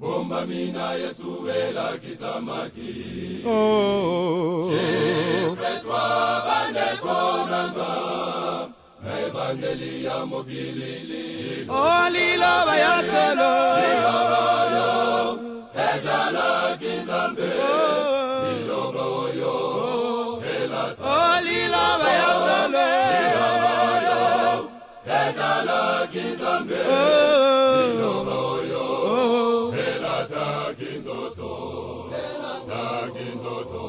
Mabomba mina Yesu ela kisamaki. Chifretwa bande konanga. Ebandeli ya mokilili. Liloba ya solo. Liloba yo. Ezala kizambe. Liloba yo. Elata. Liloba ya solo. Liloba yo. Ezala kizambe. Liloba yo. Elata kinzoto. Elata kinzoto.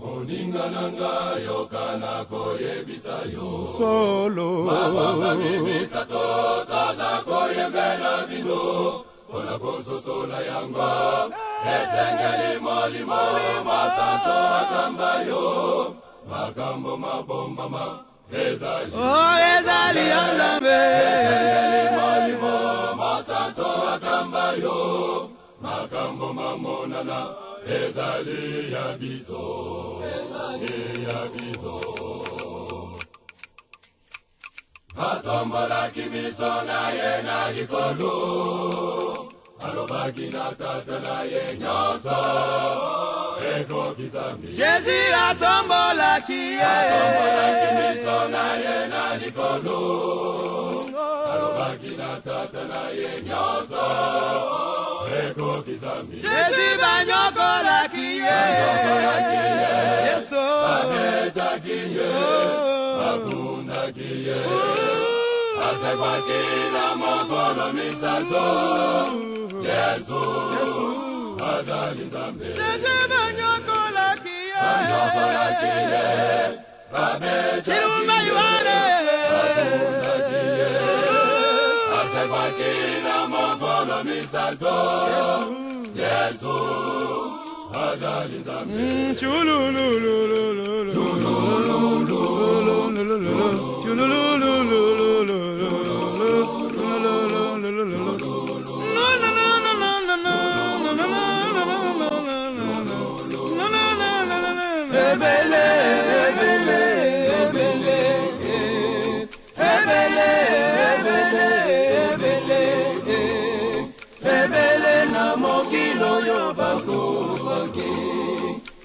Oningananga yokana koye bisayo solo mabamba bisato taza koye mena vino ona koso sola yanga esengeli moli masanto akambayo makambo mabomba ma ezali ezali yanzambe esengeli moli masanto akambayo makambo mamonana ezali ya biso atombola kimiso na ye na likolo alobaki na tata na ye nyonso ekokisami Jésus atombola kimiso na ye na likolo alobaki na tata na ye nyonso ekokisami Jésus banyokola kiye Yeso abeta kiye abunda kiye asekwakila mokolo misato Yesu azali nzambe Jésus banyokola kiye abeta Chirumba yuane abunda kiye asekwakila mokolo misato Yesu azali nzambe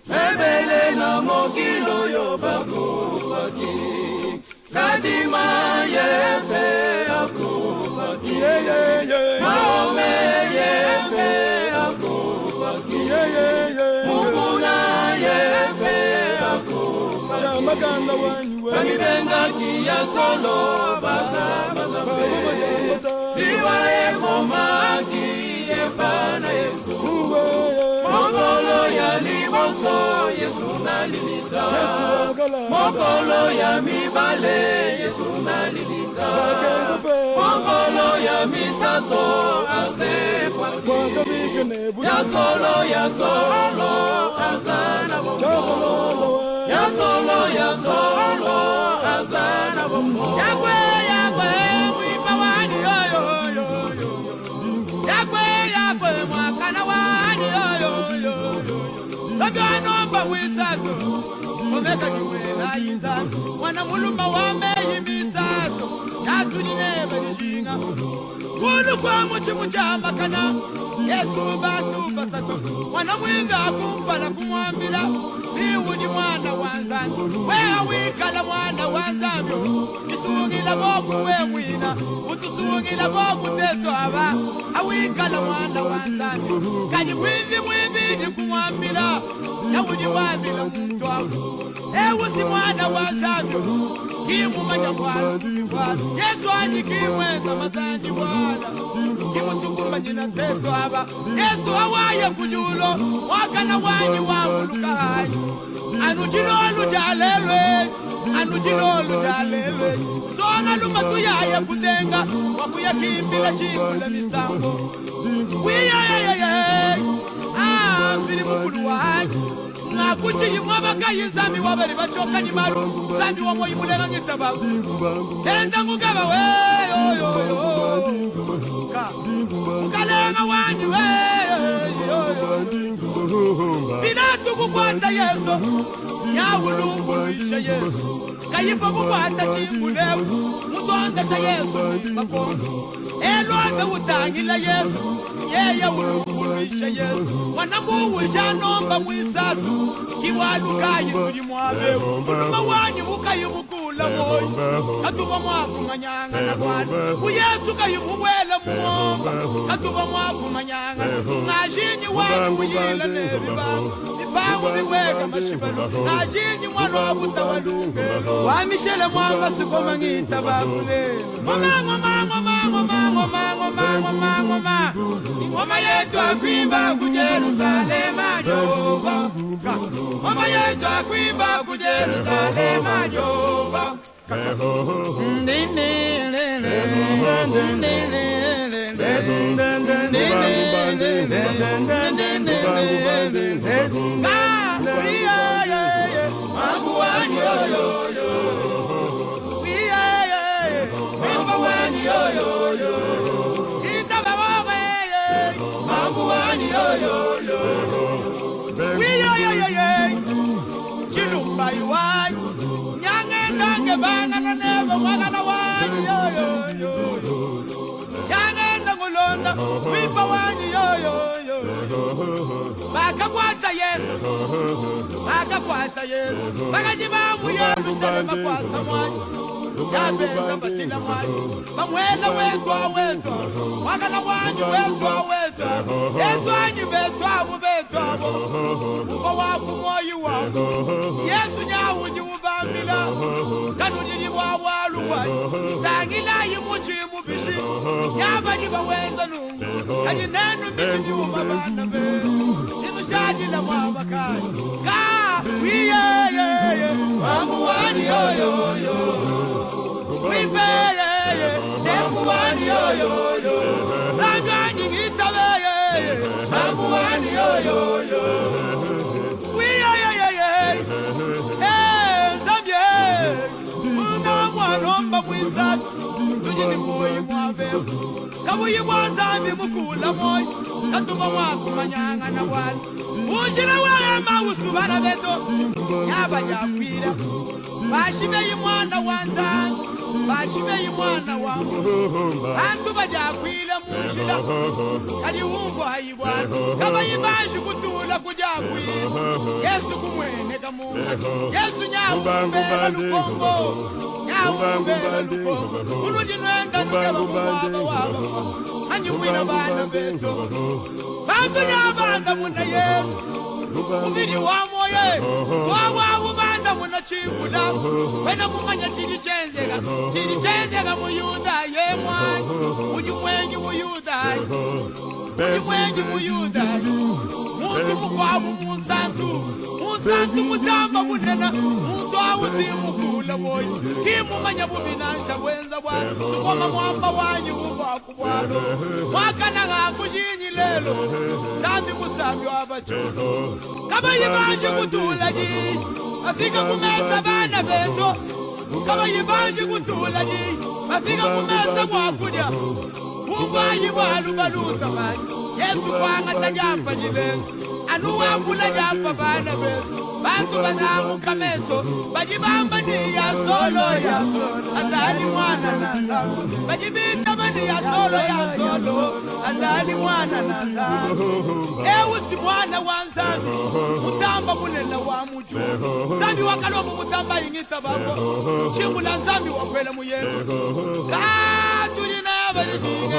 Ebele na mokilo yo bakufaki Kadima yepe akufaki Maome yepe akufaki Muguna yepe akufaki Kamibenga kia solo baza Siwa ekomaki epana Yesu Mokolo ya liboso Yesu nalilita Mokolo ya mibale Yesu nalilita Mokolo ya misato asekwaki Ya solo azana bongo Ya solo azana bongo Yakwe mwipa wani yo Yakwe mwakana wani yo Lado nomba mwisato Omeka kiwela yinzano Wana muluma wame yimisato Yatu ninebe nishinga Kulu kwa muchi muchamba kana Yesu batu basato Wana mwinga kumpa na kumwambila Liwudi mwana wanzano Wea wikala mwana wanzamyo Isungila boku we mwina Utusungila boku teto aba Awikala mwana wanzamyo Kani mwindi kumwambila Yawudi wambila mtwabu Ewusi mwana wanzamyo Kimu manyamwala Yesu ani kimweza mazanji wala Kimu tukumba jina teto aba Yesu hawaye kujulo Wakana wanyi wamuluka haji Anujilolu jalelwe Songa lumatu yaya kutenga Wakuya kimbila chikula misambo Mbili mukulu wanyi Nakuchi yimwabaka yinzami wabali bachoka ni maru Zambi wa mwa yimulela ngitababu Tenda ngugaba weyo Ukalenga wanyi weyo Pilatu kukwata Yesu Nyawulungu isha Yesu Kayifa kukwata chimbulewu Mutondesha Yesu makondo elwanda utangila Yesu yeye ulukulisha Yesu wanamu ujanomba mwisatu kiwalukayi tuli mwabe uluma wanyi ukayimukula moyo katuba mwaku manyanga na kwani uyesu kayimubwela muomba katuba mwaku manyanga najini wanyi uyila nebibangu bibangu bibweka mashibalo najini mwana wabutawalunge wamishele mwamba sikoma ngita bakulele Mama yetu akwimba ku Jerusalema Jehova Mama yetu akwimba ku Jerusalema Jehova Chilumba yuwani Nyange ndange bana na nebo Mwagana wani yo Nyange ndangulonda Wipa wani yo Baka kwata Yesu Baka kwata Yesu Baka jibamu Yerusalema kwa samwani Yabenda batila mwani Bamwela wetwa Mwagana wani wetwa Yesu anyi betwa Uko waku moyi wako Yesu nyawuji ubambila Kanuniri wawalu wani Tangila yimuchi mubishi Nyabani bawenda nungu Kani nenu michi umabana be Inu shadila mwabakani Ka Wiye Mamu wani yo Wipe Chefu wani yo Langani gitabe Mamu wani yo Nomba mwisatu Tujini kuyi mwaveo Kabuyi mwanzami mukula moyo Katuba mwaku manyanga na wali Unjira wema usubana beto Nyaba yakwira Bashibe yimwana wanzani Bashibe yimwana wangu Antuba yakwira munjira Kali umbo haibwana Kaba yibanshi kutula kujakwira Yesu kumwene kamunga Yesu nyawu mbela lukongo Ulujinwenda nukeba mwaba waba Anyi mwina bana beto Bantu nyabanda muna Yesu Uviri wa moye Wawa ubanda muna chikula Wena mumanya chilichenzega muyuda ye mwani Ujimwengi muyuda Ujimwengi muyuda Muntu mukwabu munsantu mutamba munena Muntu awuzimu kula moyo Kimumanya bubinansha wenza wani Sukoma mwamba wanyi ubaku walo Mwakana ngaku jini lelo Zambi musambi wabacho Kaba yibanji kutula di Afika kumesa bana beto Kaba yibanji kutula di Afika kumesa mwakudia Ubayi walu baluta bani Yesu kwanga tajapa jileng Anu wambula japa bana beto Bantu banamu kameso Bajibamba ni ya solo Azali mwana na zamu Bajibita mani ya solo Azali mwana na zamu Ewu si mwana wanzami Mutamba munena wa muju Zambi wakalomu mutamba ingita babo Chimula zambi wakwela muyemu Katuri na bajijinge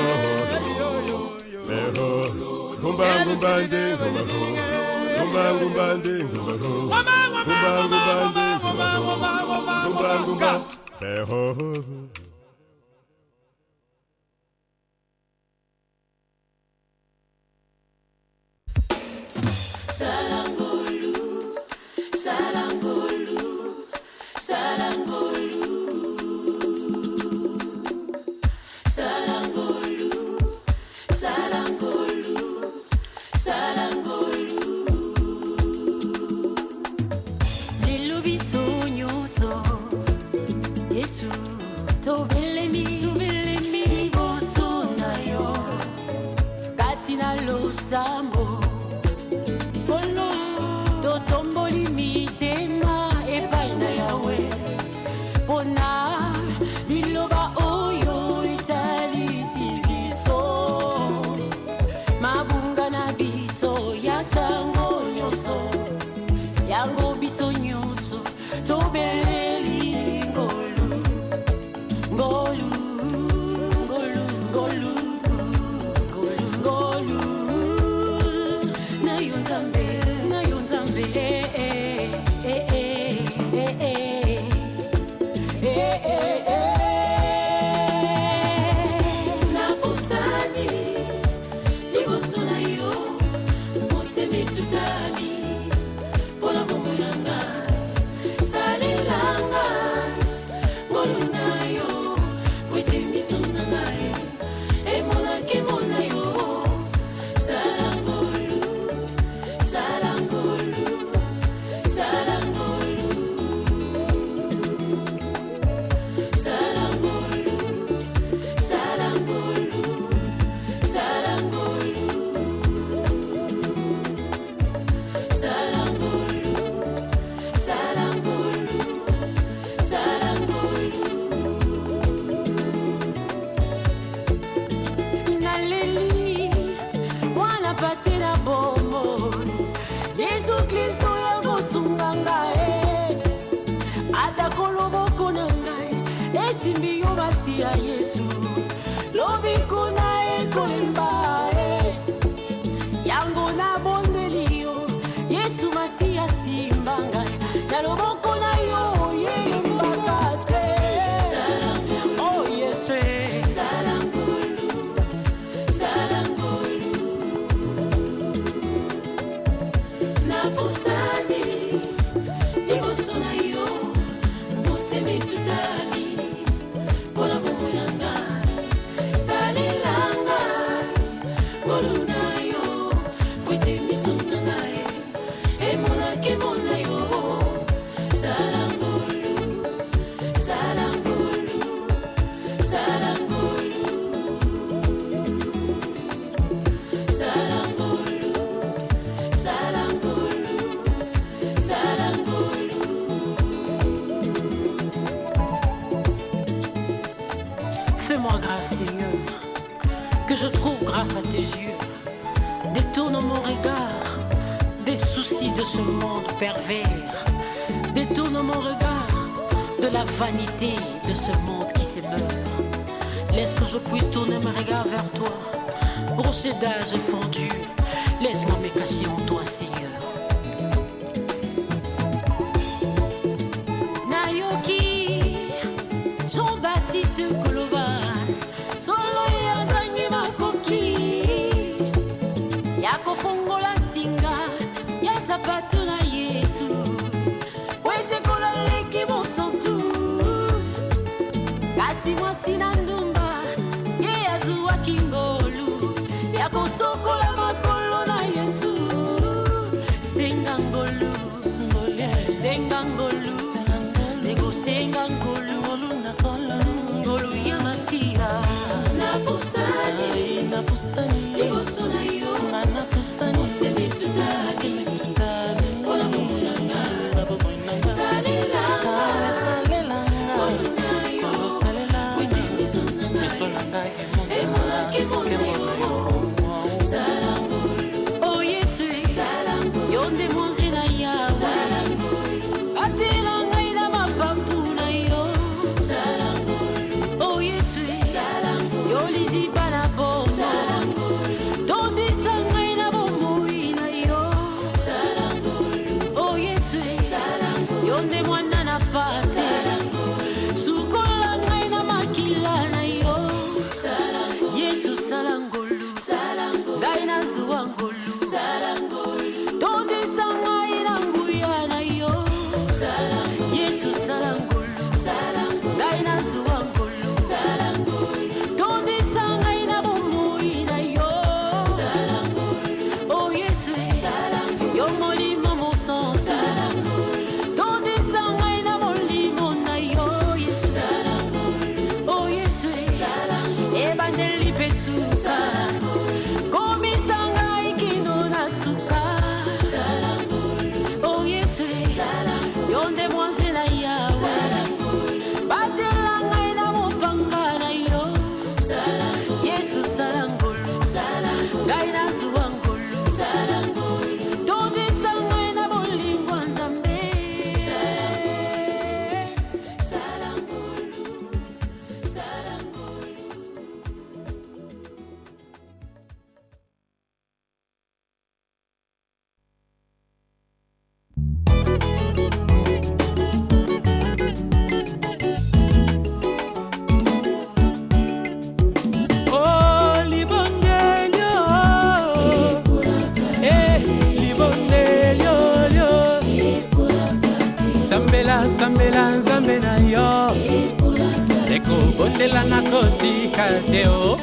Yesu Kristo ya kosunga ngai ata koloboko na ngai esimbi yo basi ya Yesu lobiko na ekolemba yango na bondeli yo Yesu masi ya simba ngai na loboko na yo yelembaka te oh Yesu Fais-moi grâce, Seigneur, que je trouve grâce à tes yeux. Détourne mon regard des soucis de ce monde pervers. Détourne mon regard de la vanité de ce monde qui se meurt. Laisse que je puisse tourner mes regards vers toi. Rocher d'âge fondu, laisse-moi me cacher en toi, Seigneur. Nayoki, Jean-Baptiste Koloba. Fungola singa ya sapato na Yesu wete kola leki monsantu kasi mwasi na ndumba ye azuwa kingolu ya kosokola makolo na Yesu senga ngolu nego senga ngolu na kola ngolu ya masia na pusani ego sona yo na pusani teme tutani ola kumulanga salelanga wite misonanga emola kemona salangolu oh Yesu yonde mwanzi na yawe atelanga ina mapapu na yo salangolu oh Yesu yolizi bana bo yonde mwana na pasi sukola ngai na makila na yo Yesu salangolu ngai na zuwa ngolu tondisa ngai na nguya na yo Yesu salangolu ngai na zuwa ngolu tondisa ngai na bomoi na yo oh Yesu yo molimo mosantu ebandeli pesuka komisanga ikino na suka oh Yesu yonde mwanze na yawe batela ngai na mopanga na yo Yesu salangolu ngai na zuwa ngolu tondisa ngai na bolingo Nzambe Nzambe na yo eko botela na koti kateo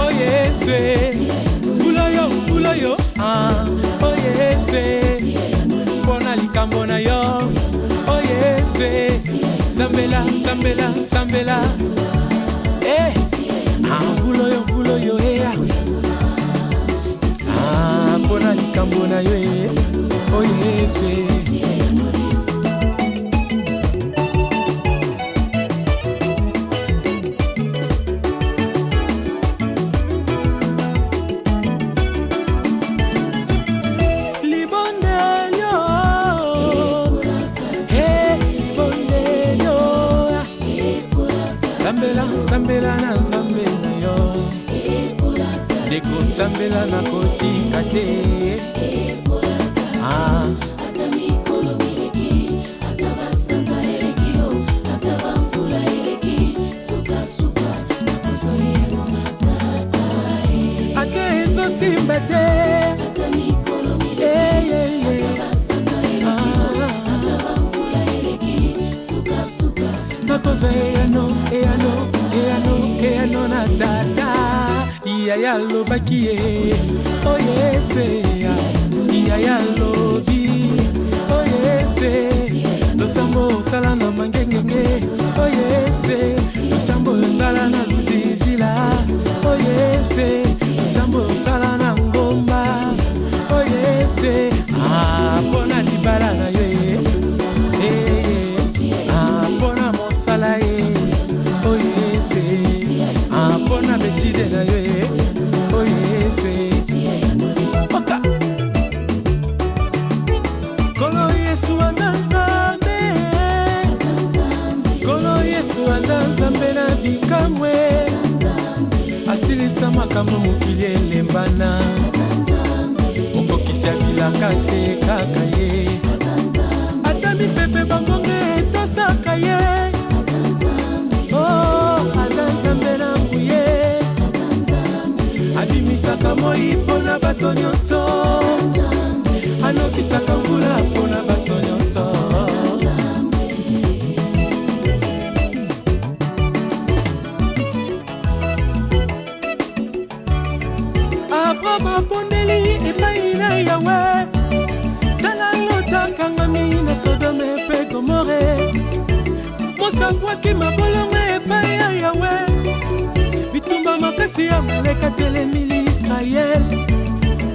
oh Yesu, fulo yo, oh Yesu, bona likambo na yo. Oh yes, sambela, sambela, sambela. Eh, mvulo yo ea. Mpona likambo na yo. Oh yes. Sambela na nzambe na yo ndeko sambela na kotika te ata mikolo mileki ata basanza elekio ata bamvula eleki sukasuka nakozoyeno na tatai ate ezosimba te ata mikolo mileki ata basanza elekio ata bamvula eleki sukasuka nakozoyeno eyano na tata yaya lobaki ye oh yes yaya lobi oh yes losambo sala na mangengenge oh yes losambo sala na luzizila oh yes losambo sala na ngomba oh yes pona libala na yo pona mosala ye oh yes pona betide na yo oh yes oka kolo Yesu azanzambe kolo Yesu azanzambe na bikamwe asilisa makambo mokili elembana okokisa bilaka se kaka ye ata mipepe bangonge etosaka ye azanzambe na mbuye abimisaka moi mpona bato nyonso anokisaka mvula mpona bato nyonso apro bapondeli epai na yawe tala lotakangami na Sodome mpe Gomore mosabwaki mabolongo epai ya yawe bitumba makasi ya maleka telemili Israel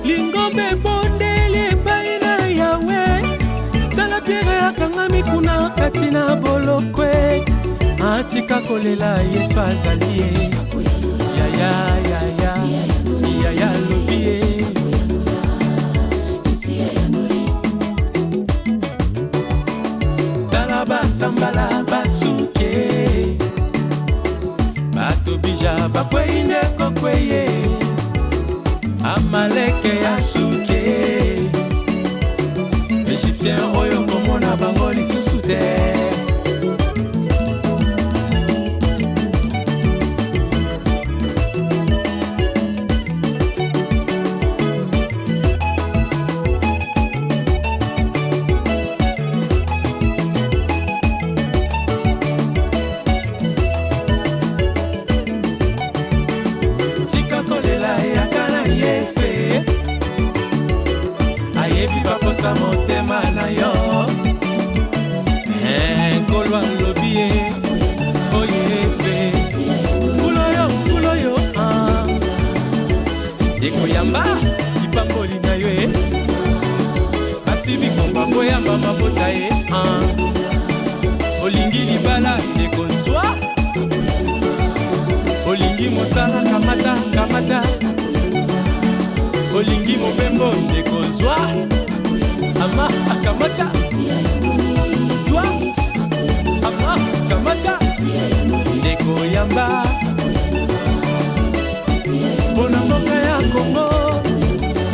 lingombe ebondeli epai na yawe tala Pierre akangami kuna kati na bolokwe atika kolela Yesu azali ye yaya lobi ye tala basambala basuke bato bija bakweyine kokweye amaleke ya suke Egyptien oyo komona bango lisusu te ayebibakosa motema na yo kolwa lobi ye oyese fuloyo ekoyamba lipamboli na yo basibi komba koyamba mabota ye olingi libala ekozwa olingi mosala kamata olingi mobembo ekozwa ama akamata zwa ama akamata ndeko yamba mpona mboka ya Kongo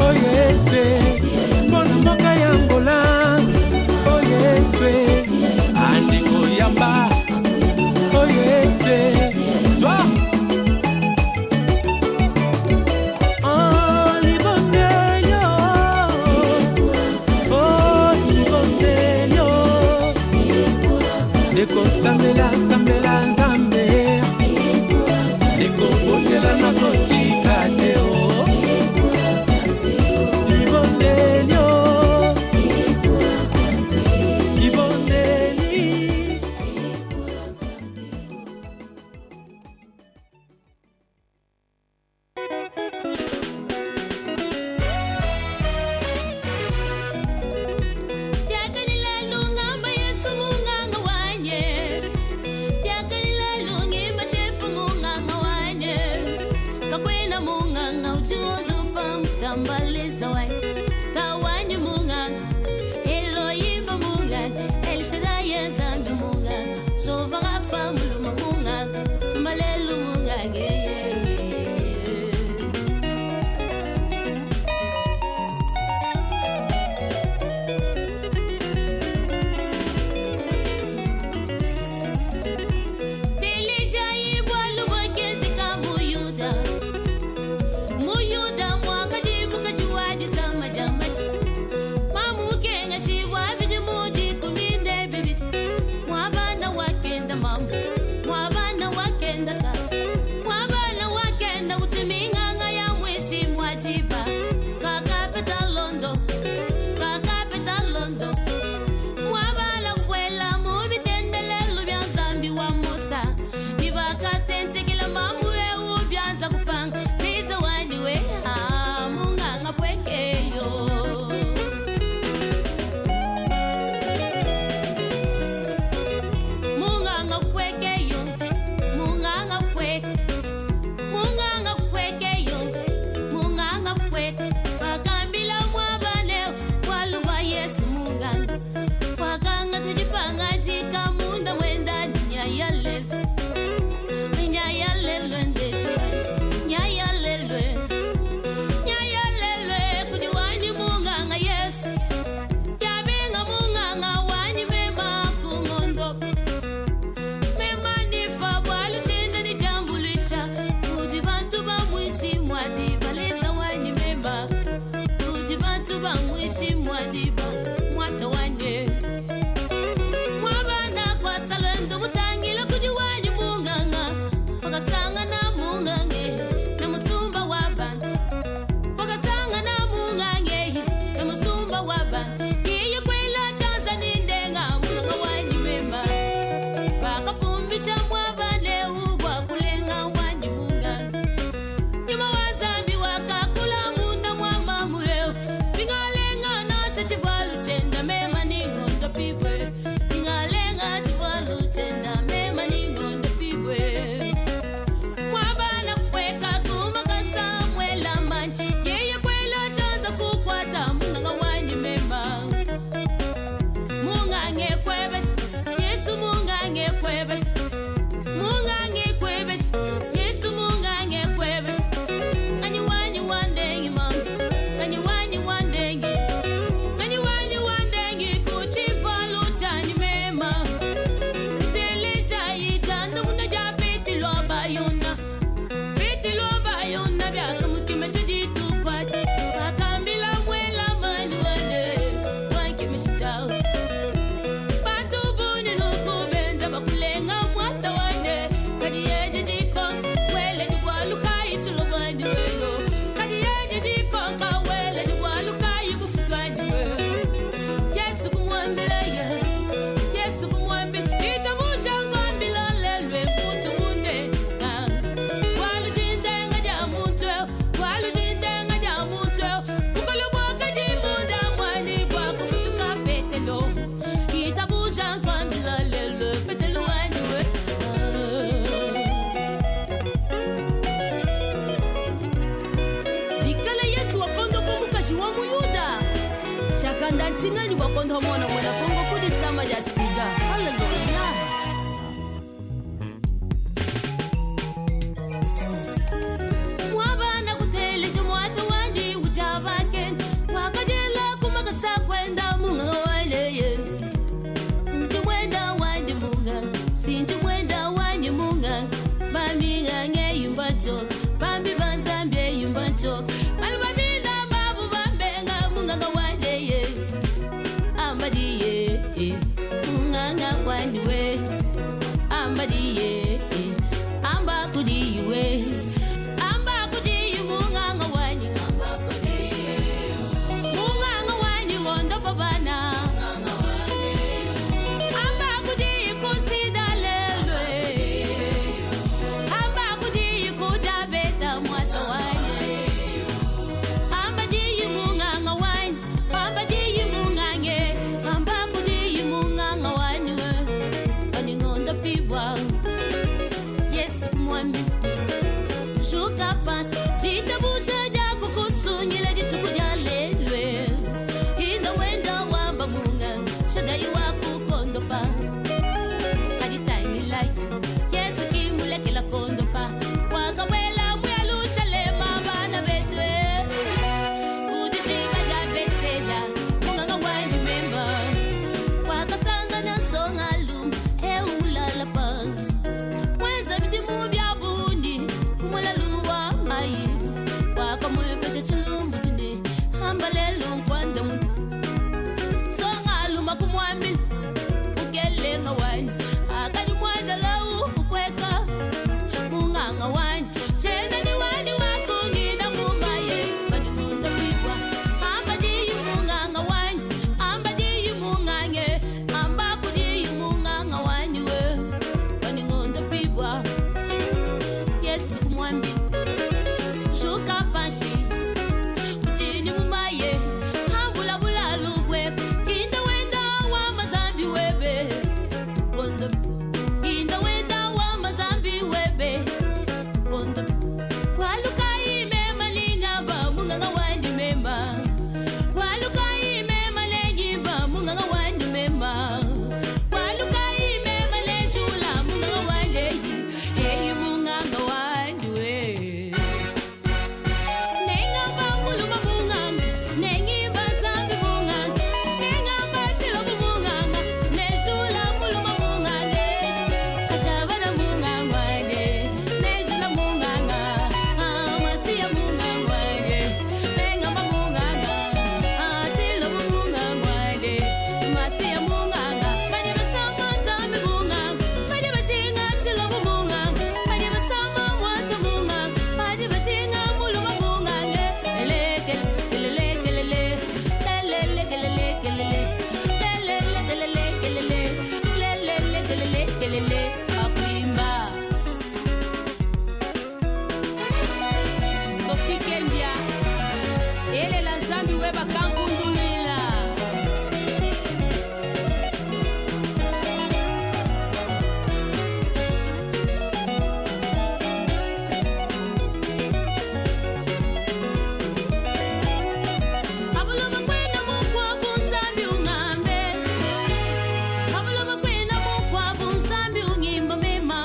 oyeswe mpona mboka ya Angola oyeswe andeko yamba oyeswe zwa libondelio chingani wakondo mwana mwana kongo kudi sama ya siga. Hallelujah. Mwaba na kutelesha mwatu wandi ujavaken wakajela kumakasa kwenda munga waleye. Nje wenda wandi munga sinje wenda wandi munga bambi ngange yumba chok bambi banzambie yumba chok malwabina babu bambenga munga waleye. Ambadiye munganga wandiwe ambadiye amba kudiwe amba kudiye munganga wani munganga wani wondo babana amba kudiye kusidalelwe amba kudiye kujabeta mwata wani ambadiye munganga wani ambadiye mungange amba kudiye munganga wani wani ngonda pibwa. Yes, mwambi shuka pas jita busa jako kusunyile jitu kujalelwe hinda wenda wamba munga shadai waku kondo pa hadi taimi lai. Yes, kimule kila kondo pa wakawela mwelusha lema bana betwe kudishiba ya betseda munga ngawani memba wakasanga na songa lum heulala pas weza biti mubya bundi kumala luwa mai wakamwepesha chulumbu chinde hambalelo nkwanda mu songa luma kumwambil ugelenga wani akani mwaja lau ukweka munganga wani chena ni wani wakungina mumaye madungunda pipwa ambadiyi munganga wani ambadiyi mungange ambakudiyi munganga wani we waningunda pipwa. Yes, kumwambi shuka pashi ujini mumaye hambula bula lubwe hinda wenda wa mazambi webe kondo hinda wenda wa mazambi webe kondo walukai mema lingamba munganga wandi mema walukai mema lengimba munganga wandi mema walukai mema leshula munganga wandi hey munganga wandi we nengamba muluma munganga nengimba zambi munganga nengamba chilobu munganga neshula muluma munganga kashabana munganga wande neshula munganga amasiya munganga wande nengamba munganga chilobu munganga wande masiya munganga bani basama zambi munganga bani bashinga chilobu munganga bani basama mwata munganga bani bashinga muluma munganga lele lele lele lele lele lele akuimba Sophie Kembia ele la zambi weba kankundumila abuloma kwena mukwa bunzambi ungambe abuloma kwena mukwa bunzambi ungimba mema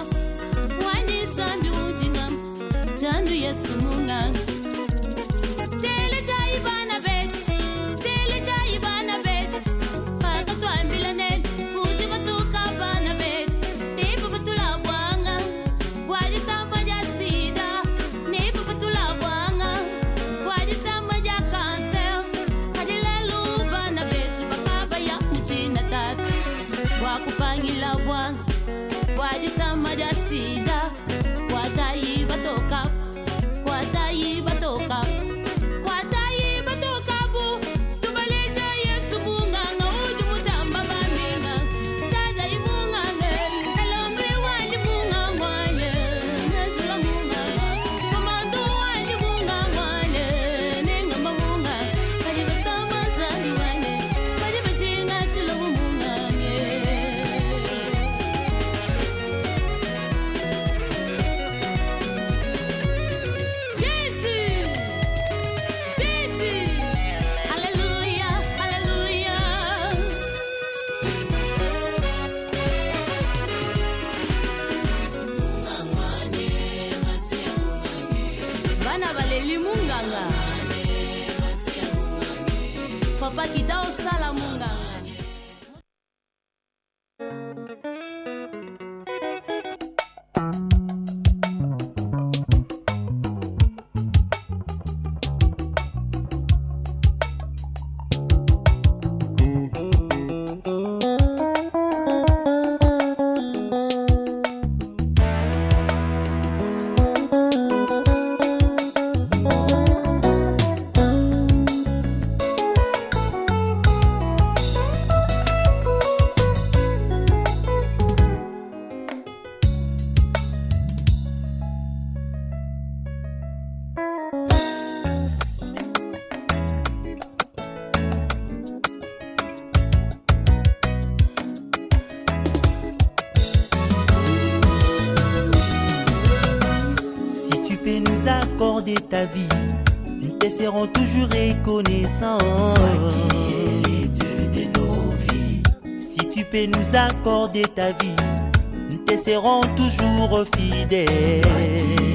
wani zambi ujinga tandu Yesu munganga tele chaibana bet tele chaibana bet paka twambila nel kuji batuka bana bet nipo batula bwanga wadi samba ya sida nipo batula bwanga wadi samba ya cancer hadi lelu bana bet bakaba ya mchina tatu wakupangila bwanga wadi samba ya sida watayi batoka watayi batoka watayi batoka bu tubalisha Yesu munganga uju mutamba baminga sada imunganga elombe wani munganga wane nesula munganga komando wani munganga wane nengamba munganga kadi basama zani wane kadi bashinga chilo munganga bakita osala munganga. Accorder ta vie, nous te serons toujours reconnaissants. Toi qui es le Dieu de nos vies, si tu peux nous accorder ta vie, nous te serons toujours fidèles.